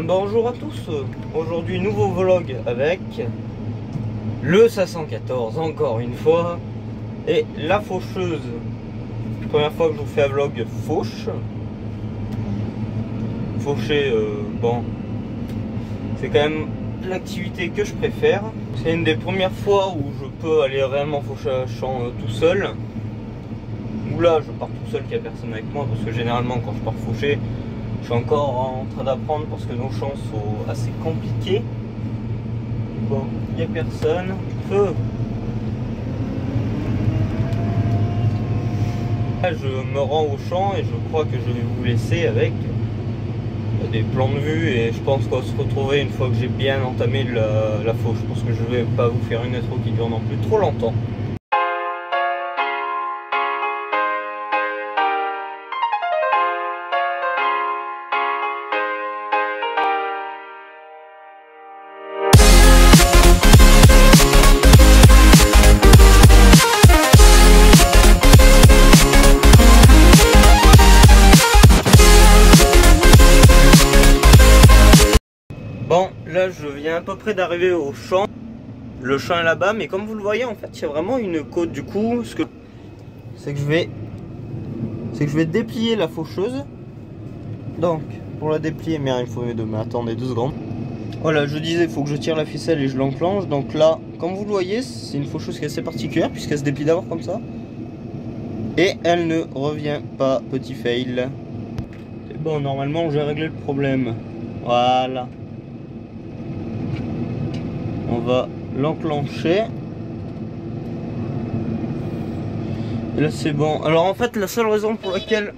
Bonjour à tous, aujourd'hui nouveau vlog avec le 514 encore une fois et la faucheuse. Première fois que je vous fais un vlog fauche. Faucher, bon, c'est quand même l'activité que je préfère. C'est une des premières fois où je peux aller réellement faucher un champ tout seul. Où là je pars tout seul, qu'il n'y a personne avec moi, parce que généralement quand je pars faucher, je suis encore en train d'apprendre parce que nos champs sont assez compliqués. Bon, il n'y a personne. Là, je me rends au champ et je crois que je vais vous laisser avec des plans de vue et je pense qu'on va se retrouver une fois que j'ai bien entamé la fauche. Je pense que je vais pas vous faire une intro qui dure non plus trop longtemps. Bon, là je viens à peu près d'arriver au champ. Le champ est là-bas, mais comme vous le voyez, en fait, il y a vraiment une côte. Du coup, ce que c'est que je vais déplier la faucheuse. Donc, pour la déplier, mais il faut attendez 2 secondes. Voilà, je disais, il faut que je tire la ficelle et je l'enclenche. Donc là, comme vous le voyez, c'est une faucheuse qui est assez particulière puisqu'elle se déplie d'abord comme ça. Et elle ne revient pas, petit fail. C'est bon, normalement, j'ai réglé le problème. Voilà. On va l'enclencher. Et là c'est bon. Alors en fait la seule raison pour laquelle...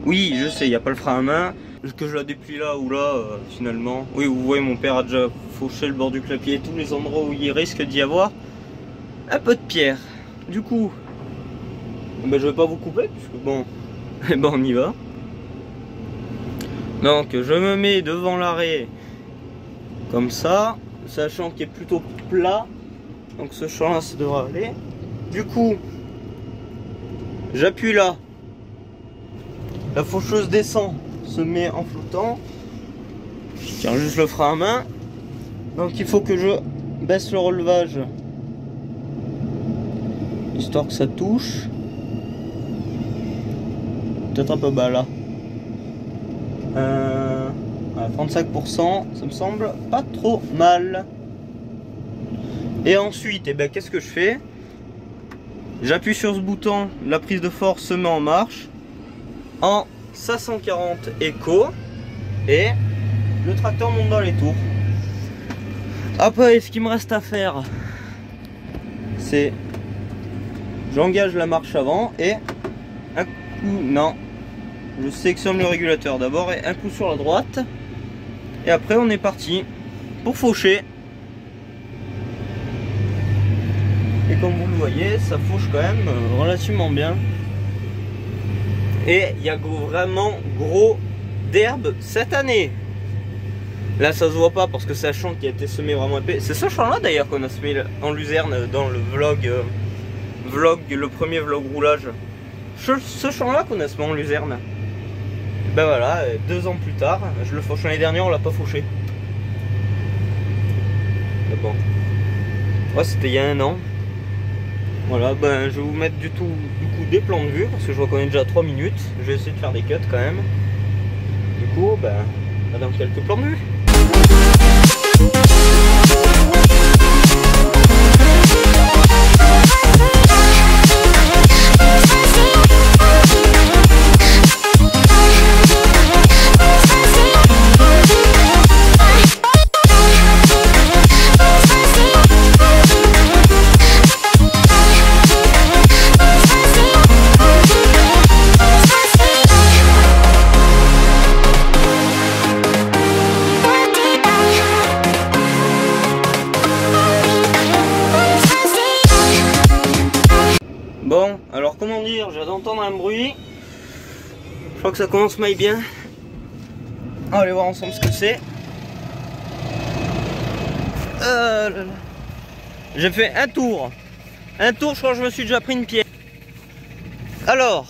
Oui je sais, il n'y a pas le frein à main. Que je la déplie là ou là finalement. Oui vous voyez mon père a déjà fauché le bord du clapier. Tous les endroits où il risque d'y avoir un peu de pierre. Du coup ben, je vais pas vous couper puisque bon, ben, on y va. Donc je me mets devant l'arrêt comme ça. Sachant qu'il est plutôt plat, donc ce champ là ça devrait aller. Du coup j'appuie là, la faucheuse descend, se met en flottant, je tiens juste le frein à main, donc il faut que je baisse le relevage histoire que ça touche, peut-être un peu bas là, à 35%, ça me semble pas trop mal. Et ensuite, eh ben, qu'est-ce que je fais? J'appuie sur ce bouton, la prise de force se met en marche en 540 écho et le tracteur monte dans les tours. Après, ce qu'il me reste à faire, c'est j'engage la marche avant et un coup, non, je sélectionne le régulateur d'abord et un coup sur la droite. Et après on est parti pour faucher. Et comme vous le voyez, ça fauche quand même relativement bien. Et il y a vraiment gros d'herbe cette année. Là ça se voit pas parce que c'est un champ qui a été semé vraiment épais. C'est ce champ là d'ailleurs qu'on a semé en luzerne dans le le premier vlog roulage. Ce champ là qu'on a semé en luzerne. Ben voilà, 2 ans plus tard, je le fauche l'année dernière, on l'a pas fauché. Mais bon. Ouais, c'était il y a 1 an. Voilà, ben je vais vous mettre du coup des plans de vue, parce que je vois qu'on est déjà à 3 minutes. Je vais essayer de faire des cuts quand même. Du coup, ben, dans quelques plans de vue. Bon, alors comment dire, j'ai d'entendre un bruit. Je crois que ça commence maille bien. On va aller voir ensemble ce que c'est. J'ai fait un tour. Un tour, je crois que je me suis déjà pris une pierre. Alors,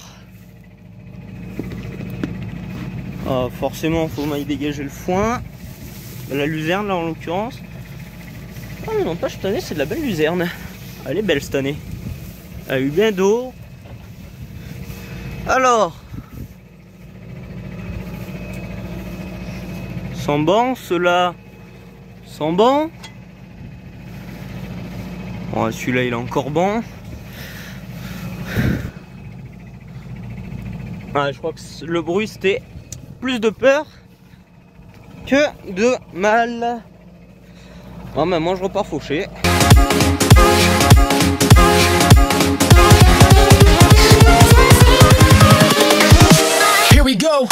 Forcément faut m'aille dégager le foin. La luzerne là en l'occurrence. Ah mais non pas cette année, c'est de la belle luzerne. Elle est belle cette année. Elle a eu bien d'eau. Alors sans banc, ceux-là sans banc. Oh, celui-là il est encore bon. Ah, je crois que le bruit c'était plus de peur que de mal. Ah, mais moi je repars fauché. Here we go.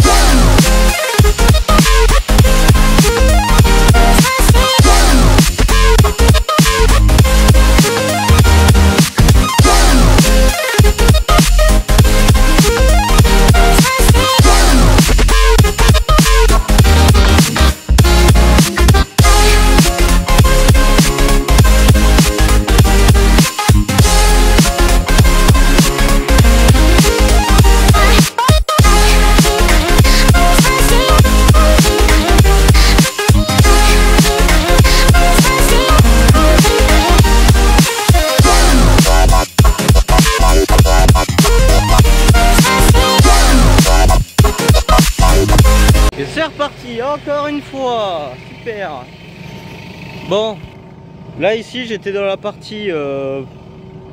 Et c'est reparti encore une fois. Super. Bon, là ici j'étais dans la partie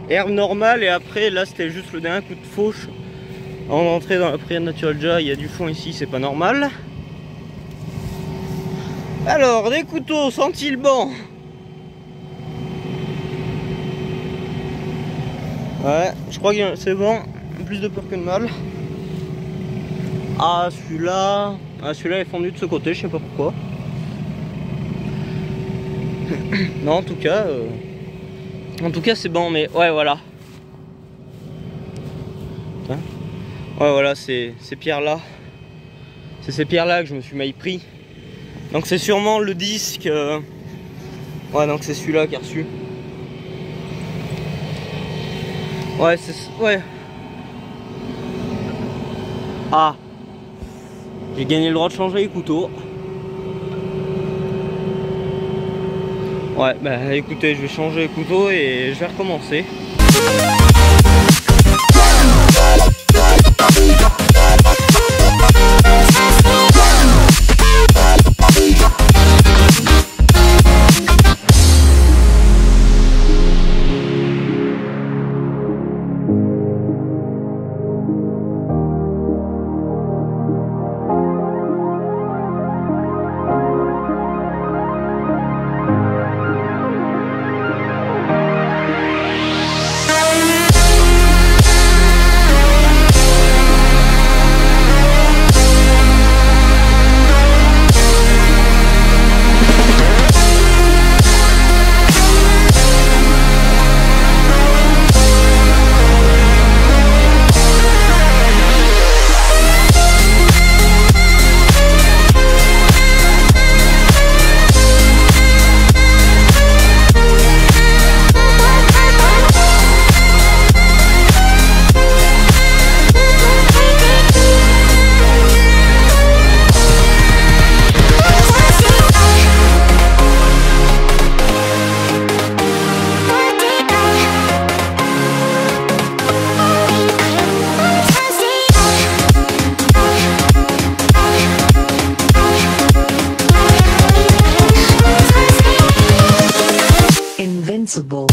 herbe normale et après là c'était juste le dernier coup de fauche. On est entré dans la prière naturelle déjà, il y a du fond ici, c'est pas normal. Alors, des couteaux, sont-ils bons? Ouais, je crois que c'est bon, plus de peur que de mal. Ah celui-là est fondu de ce côté, je sais pas pourquoi. Non en tout cas c'est bon, mais ouais voilà. Hein, ouais voilà, c'est ces pierres là. C'est ces pierres là que je me suis mal pris. Donc c'est sûrement le disque. Ouais donc c'est celui-là qui a reçu. Ouais c'est. Ouais. Ah, j'ai gagné le droit de changer les couteaux. Ouais, bah écoutez, je vais changer les couteaux et je vais recommencer. Invincible.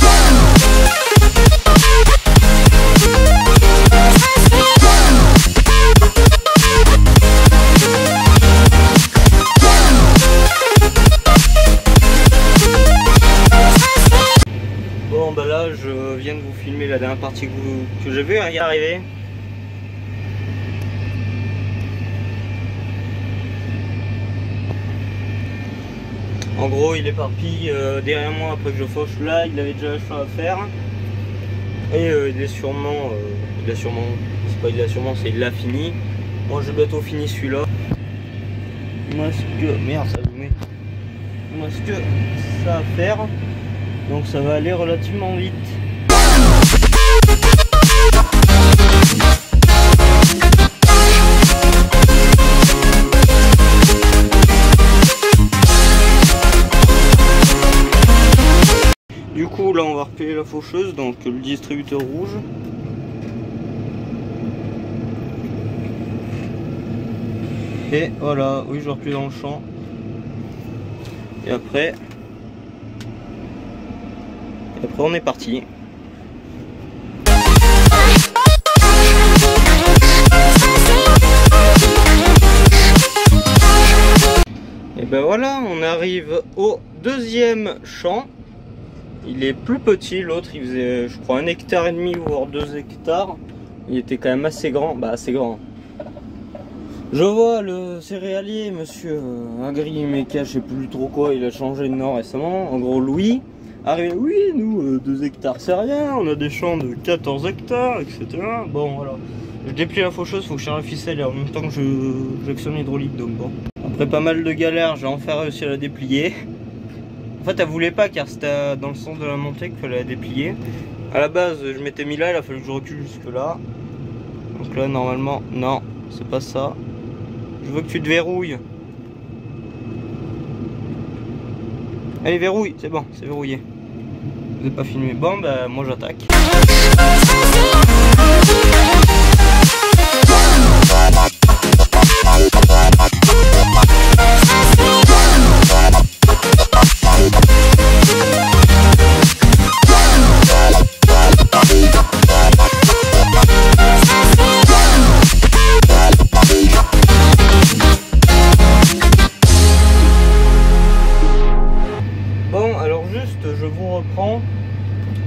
Bon bah là je viens de vous filmer la dernière partie que j'ai vu arriver. En gros il est parti derrière moi après que je fauche là, il avait déjà le choix à faire. Et il est sûrement, c'est pas il a sûrement, c'est il l'a fini. Moi j'ai bientôt fini celui-là. Moi ce que, merde ça vous met. Moi ce que ça a à faire, donc ça va aller relativement vite. coup là on va replier la faucheuse, donc le distributeur rouge. Et voilà, oui je replie dans le champ. Et après on est parti. Et ben voilà, on arrive au deuxième champ. Il est plus petit, l'autre il faisait je crois 1,5 hectare voire 2 hectares. Il était quand même assez grand, bah assez grand. Je vois le céréalier, monsieur Agri-Méca, je sais plus trop quoi, il a changé de nom récemment. En gros, Louis, arrivé, oui, nous, 2 hectares c'est rien, on a des champs de 14 hectares, etc. Bon, voilà. Je déplie la faucheuse, faut que je tire la ficelle et en même temps que j'actionne l'hydraulique, donc bon. Après pas mal de galères, j'ai enfin réussi à la déplier. En fait, elle voulait pas car c'était dans le sens de la montée qu'il fallait la déplier. À la base, je m'étais mis là, il a fallu que je recule jusque là. Donc là, normalement, non, c'est pas ça. Je veux que tu te verrouilles. Allez, verrouille, c'est bon, c'est verrouillé. Vous n'êtes pas filmé. Bon, bah, moi j'attaque.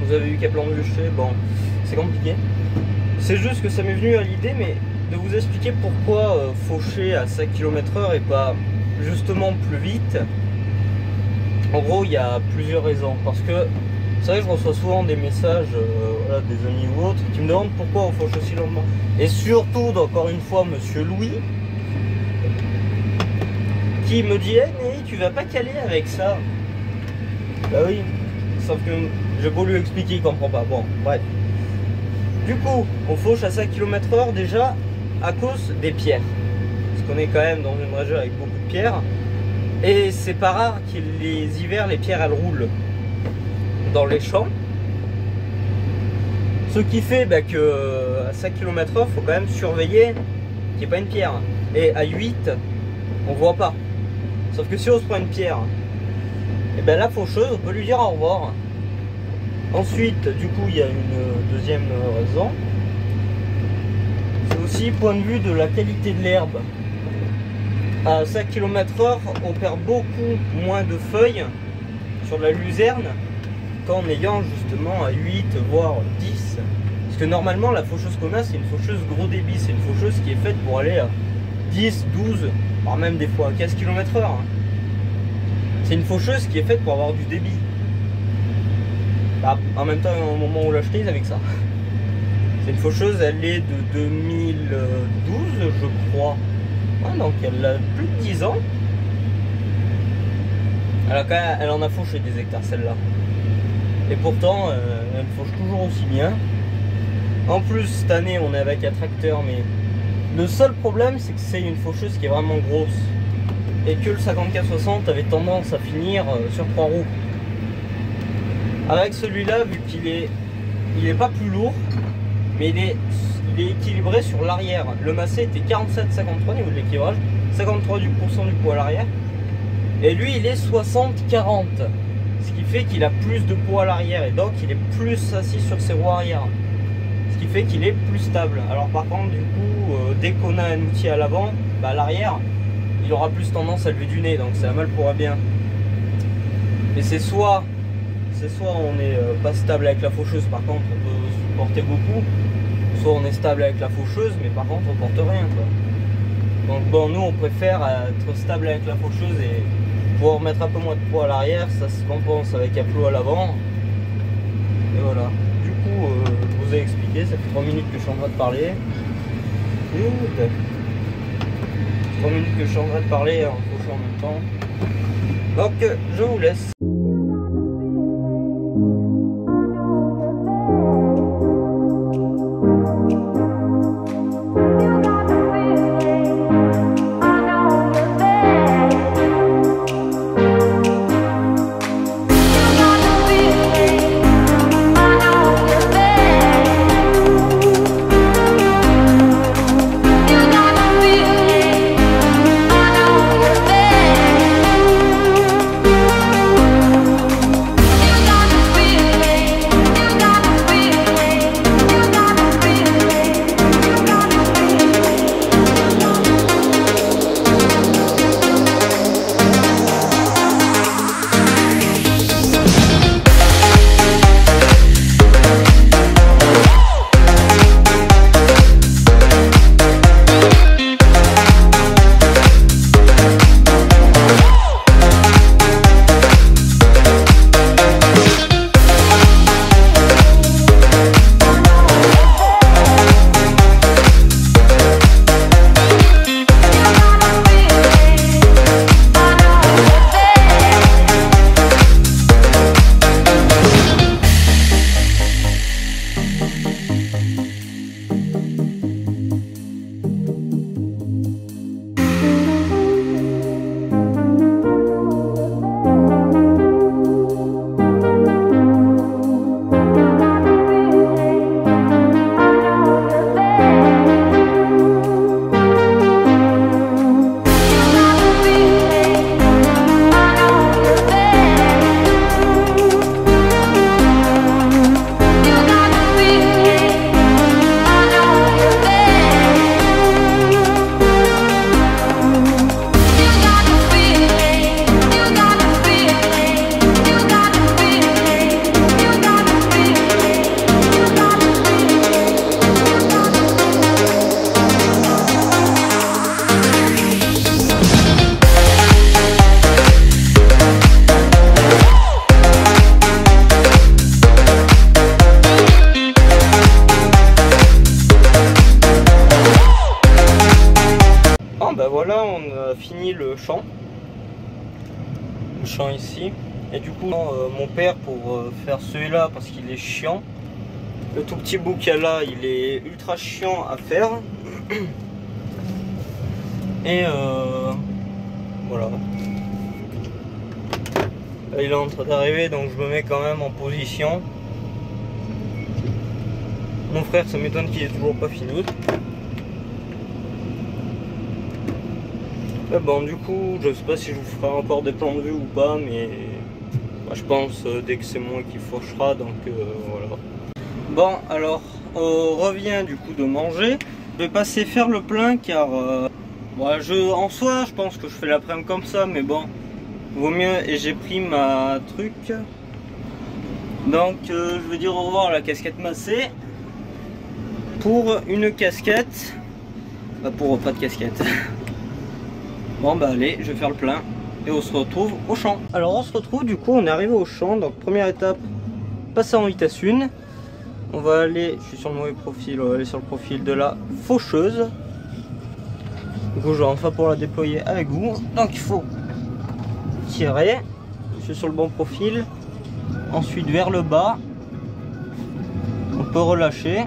Vous avez vu qu'à plan bûcher, bon, c'est compliqué. C'est juste que ça m'est venu à l'idée, mais de vous expliquer pourquoi faucher à 5 km/h et pas justement plus vite. En gros, il y a plusieurs raisons. Parce que c'est vrai que je reçois souvent des messages, voilà, des amis ou autres, qui me demandent pourquoi on fauche aussi lentement. Et surtout, encore une fois, monsieur Louis, qui me dit, hey, mais tu vas pas caler avec ça. Bah oui. Sauf que j'ai beau lui expliquer, il comprend pas. Bon, bref. Du coup, on fauche à 5 km/h déjà à cause des pierres. Parce qu'on est quand même dans une région avec beaucoup de pierres. Et c'est pas rare que les hivers, les pierres elles roulent dans les champs. Ce qui fait bah, que à 5 km/h, il faut quand même surveiller qu'il n'y ait pas une pierre. Et à 8, on voit pas. Sauf que si on se prend une pierre, et bien la faucheuse, on peut lui dire au revoir. Ensuite, du coup, il y a une deuxième raison. C'est aussi point de vue de la qualité de l'herbe. À 5 km/h, on perd beaucoup moins de feuilles sur la luzerne qu'en ayant justement à 8 voire 10. Parce que normalement, la faucheuse qu'on a, c'est une faucheuse gros débit. C'est une faucheuse qui est faite pour aller à 10, 12, voire même des fois à 15 km/h. C'est une faucheuse qui est faite pour avoir du débit. Bah, en même temps, au moment où l'acheter, ils avaient que ça. C'est une faucheuse, elle est de 2012, je crois. Ouais, donc elle a plus de 10 ans. Elle en a fauché des hectares, celle-là. Et pourtant, elle fauche toujours aussi bien. En plus, cette année, on est avec un tracteur, mais le seul problème, c'est que c'est une faucheuse qui est vraiment grosse. Et que le 54-60 avait tendance à finir sur 3 roues. Avec celui-là, vu qu'il est pas plus lourd, mais il est équilibré sur l'arrière. Le massé était 47-53 au niveau de l'équilibrage, 53% du poids à l'arrière. Et lui, il est 60-40, ce qui fait qu'il a plus de poids à l'arrière et donc il est plus assis sur ses roues arrière. Ce qui fait qu'il est plus stable. Alors par contre, du coup, dès qu'on a un outil à l'avant, bah, à l'arrière, il aura plus tendance à lever du nez, donc c'est un mal pour un bien. Et c'est soit on est pas stable avec la faucheuse, par contre on peut supporter beaucoup, soit on est stable avec la faucheuse, mais par contre on porte rien, quoi. Donc bon, nous on préfère être stable avec la faucheuse et pouvoir mettre un peu moins de poids à l'arrière, ça se compense avec un flot à l'avant. Et voilà. Du coup, je vous ai expliqué, ça fait 3 minutes que je suis en train de parler. 3 minutes que je suis en train de parler en fauchant en même temps. Donc je vous laisse. fini le champ ici, et du coup mon père, pour faire celui-là parce qu'il est chiant, le tout petit bout qu'il y a là il est ultra chiant à faire, et voilà, là, il est en train d'arriver, donc je me mets quand même en position. Mon frère, ça m'étonne qu'il ait toujours pas fini. Mais bon, du coup, je sais pas si je vous ferai encore des plans de vue ou pas, mais bah, je pense dès que c'est moi qui fauchera, donc voilà. Bon, alors, on revient du coup de manger. Je vais passer faire le plein car en soi, je pense que je fais l'après-midi comme ça, mais bon, vaut mieux. Et j'ai pris ma truc. Donc, je vais dire au revoir à la casquette massée. Pour une casquette, pour pas de casquette. Bon bah allez, je vais faire le plein et on se retrouve au champ. Alors on se retrouve, du coup on est arrivé au champ. Donc première étape, passer en vitesse 1. On va aller, je suis sur le mauvais profil, on va aller sur le profil de la faucheuse. Du coup je vais enfin pouvoir la déployer avec vous. Donc il faut tirer, je suis sur le bon profil. Ensuite vers le bas, on peut relâcher.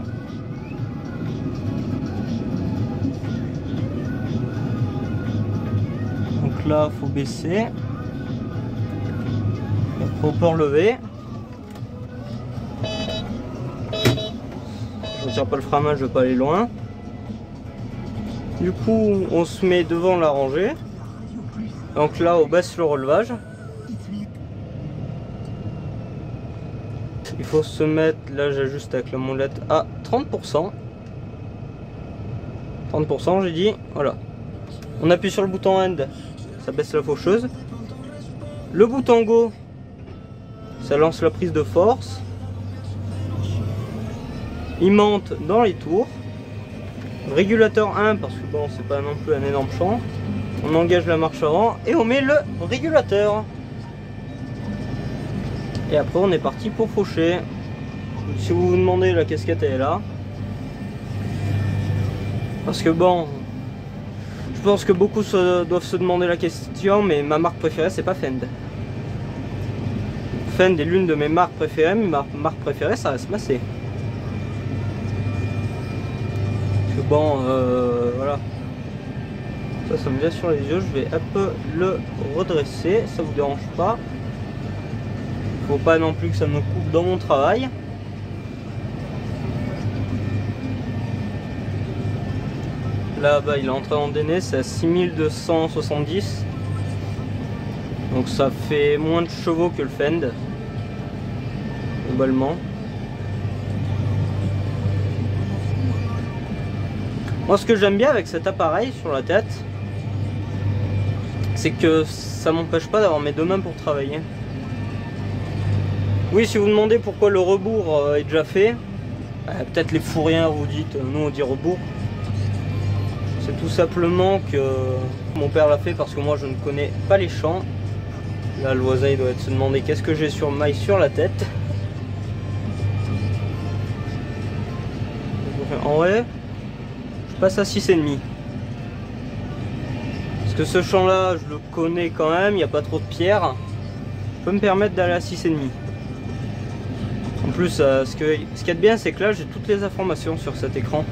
Là faut baisser, après on peut relever. Je retire pas le frein à main, je vais pas aller loin. Du coup on se met devant la rangée, donc là on baisse le relevage. Il faut se mettre, là j'ajuste avec la molette à 30%. 30% j'ai dit, voilà. On appuie sur le bouton end, ça baisse la faucheuse. Le bouton go, ça lance la prise de force. Il monte dans les tours. Régulateur 1 parce que bon, c'est pas non plus un énorme champ. On engage la marche avant et on met le régulateur. Et après on est parti pour faucher. Si vous vous demandez, la casquette elle est là. Parce que bon, je pense que beaucoup doivent se demander la question, mais ma marque préférée c'est pas Fend. Fend est l'une de mes marques préférées, mais ma marque préférée ça reste Massey. Parce que bon, voilà. Ça me vient sur les yeux, je vais un peu le redresser, ça vous dérange pas. Faut pas non plus que ça me coupe dans mon travail. Là bas il est entré en DN, c'est à 6270. Donc ça fait moins de chevaux que le Fend globalement. Moi ce que j'aime bien avec cet appareil sur la tête, c'est que ça m'empêche pas d'avoir mes deux mains pour travailler. Oui, si vous demandez pourquoi le rebours est déjà fait, peut-être les fourriens vous dites, nous on dit rebours. C'est tout simplement que mon père l'a fait parce que moi je ne connais pas les champs. Là l'oiseau doit se demander qu'est-ce que j'ai sur maille sur la tête. En vrai, je passe à 6,5. Parce que ce champ là je le connais quand même, il n'y a pas trop de pierres. Je peux me permettre d'aller à 6,5. En plus ce qu'il y a de bien c'est que là j'ai toutes les informations sur cet écran.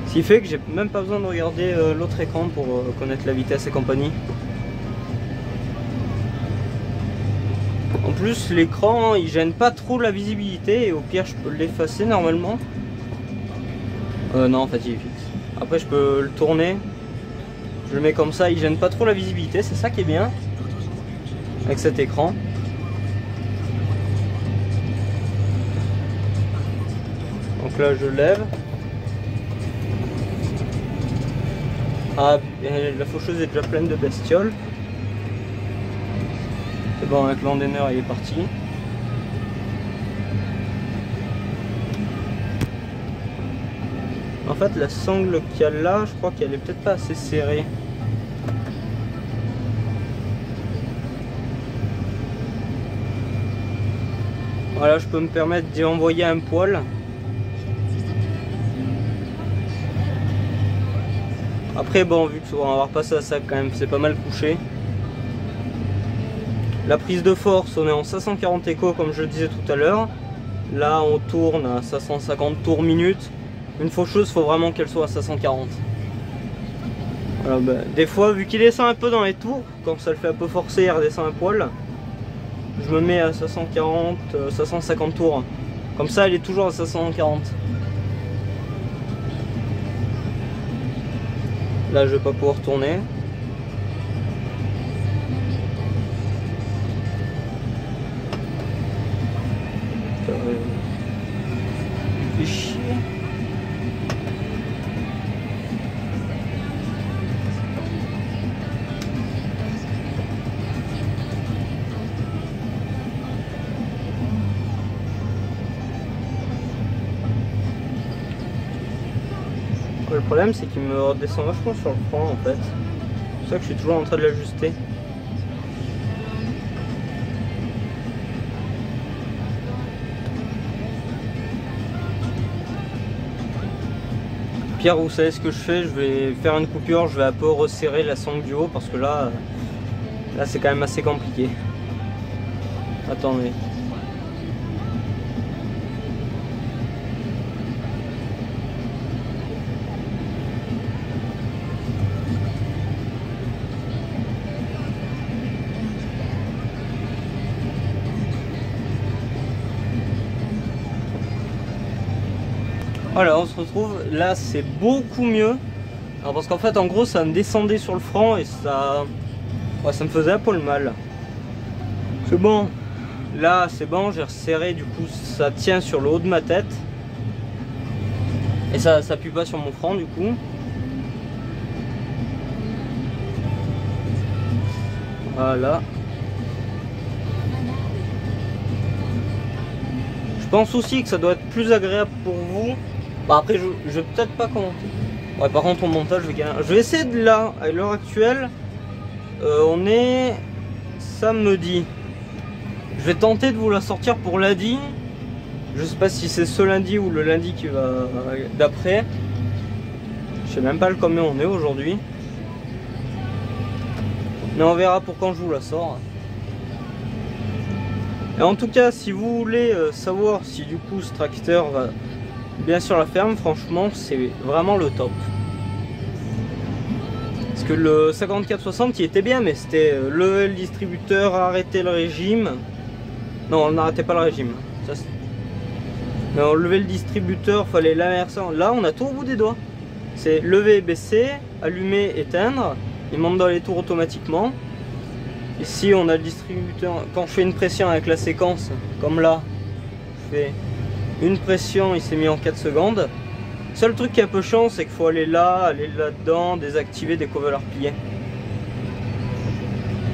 Ce qui fait que j'ai même pas besoin de regarder l'autre écran pour connaître la vitesse et compagnie. En plus l'écran il gêne pas trop la visibilité et au pire je peux l'effacer normalement. Non en fait il est fixe. Après je peux le tourner. Je le mets comme ça, il gêne pas trop la visibilité, c'est ça qui est bien avec cet écran. Donc là je lève. Ah, la faucheuse est déjà pleine de bestioles. C'est bon, avec l'endaineur il est parti. En fait la sangle qu'il y a là, je crois qu'elle est peut-être pas assez serrée. Voilà, je peux me permettre d'y envoyer un poil. Après bon, vu qu'on va repasser à ça quand même, c'est pas mal couché. La prise de force, on est en 540 échos comme je le disais tout à l'heure. Là on tourne à 550 tours minute. Une faucheuse, faut vraiment qu'elle soit à 540. Voilà, bah, des fois, vu qu'il descend un peu dans les tours, quand ça le fait un peu forcer, il redescend un poil. Je me mets à 540, 550 tours. Comme ça, elle est toujours à 540. Là, je vais pas pouvoir tourner. Fais chier. Le problème c'est qu'il me redescend vachement sur le front en fait. C'est pour ça que je suis toujours en train de l'ajuster. Pierre, vous savez ce que je fais? Je vais faire une coupure, je vais un peu resserrer la sangle du haut parce que là c'est quand même assez compliqué. Attendez. Voilà, on se retrouve, là c'est beaucoup mieux. Alors parce qu'en fait en gros ça me descendait sur le front et ça me faisait un peu le mal. C'est bon, là c'est bon, j'ai resserré, du coup ça tient sur le haut de ma tête. Et ça s'appuie pas sur mon front du coup. Voilà. Je pense aussi que ça doit être plus agréable pour vous. Bah après je vais peut-être pas commenter. Ouais, par contre au montage je vais essayer de là, à l'heure actuelle on est samedi. Je vais tenter de vous la sortir pour lundi. Je sais pas si c'est ce lundi ou le lundi qui va d'après. Je sais même pas combien on est aujourd'hui. Mais on verra pour quand je vous la sors. Et en tout cas, si vous voulez savoir si du coup ce tracteur va bien sur la ferme, franchement c'est vraiment le top. Parce que le 5460 il était bien, mais c'était le distributeur a arrêté le régime. Non, on n'arrêtait pas le régime. Mais on levait le distributeur, fallait l'inverser. Là on a tout au bout des doigts. C'est lever, baisser, allumer, éteindre. Il monte dans les tours automatiquement. Ici on a le distributeur. Quand je fais une pression avec la séquence, comme là, je fais une pression, il s'est mis en 4 secondes. Seul truc qui est un peu chiant, c'est qu'il faut aller là-dedans, désactiver des couverts pliés.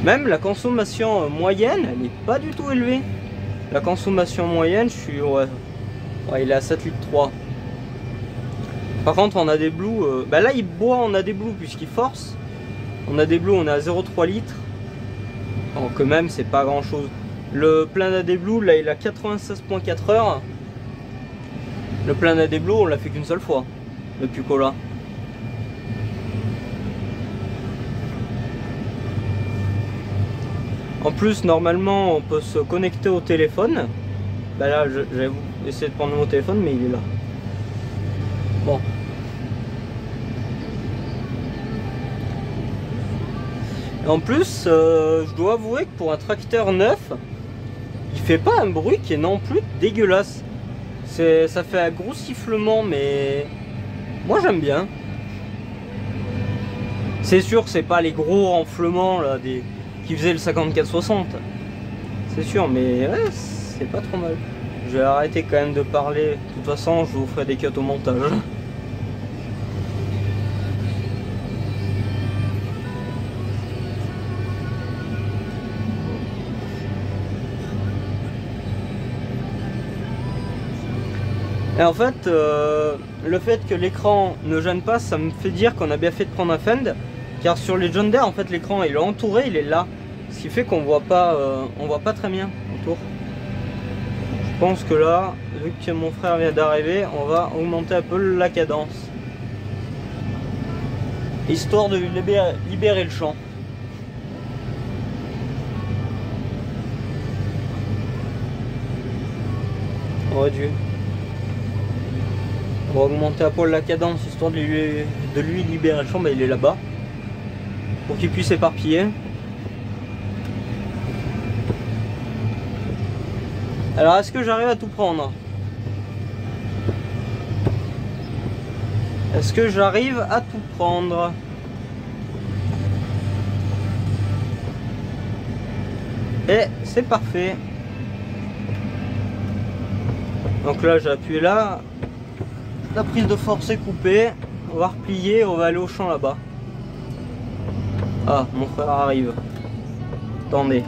Même la consommation moyenne, elle n'est pas du tout élevée. La consommation moyenne, je suis ouais, il est à 7,3 litres. Par contre, on a des blues. Bah là, il boit, on a des blues puisqu'il force. On a des blues, on est à 0,3 litres. Bon, quand même, c'est pas grand chose. Le plein d'AD-Blue, là, il a 96,4 heures. Le plein d'AD-Blue, on l'a fait qu'une seule fois, le Pucola. En plus, normalement, on peut se connecter au téléphone. Bah là, j'avais essayé de prendre mon téléphone, mais il est là. Bon. Et en plus, je dois avouer que pour un tracteur neuf, il fait pas un bruit qui est non plus dégueulasse. Ça fait un gros sifflement, mais moi j'aime bien. C'est sûr que c'est pas les gros renflements là, qui faisaient le 5460. C'est sûr, mais ouais, c'est pas trop mal. Je vais arrêter quand même de parler. De toute façon, je vous ferai des cuts au montage. Et en fait, le fait que l'écran ne gêne pas, ça me fait dire qu'on a bien fait de prendre un fend. Car sur les John Deere, en fait, l'écran il est entouré, il est là. Ce qui fait qu'on voit pas très bien autour. Je pense que là, vu que mon frère vient d'arriver, on va augmenter un peu la cadence. histoire de libérer le champ. Oh Dieu. On va augmenter à poil la cadence histoire de lui libérer le champ. Bah, il est là-bas pour qu'il puisse s'éparpiller. Alors est-ce que j'arrive à tout prendre? Est-ce que j'arrive à tout prendre? Et c'est parfait. Donc là j'ai appuyé là. La prise de force est coupée. On va replier, on va aller au champ là-bas. Ah, mon frère arrive. Attendez.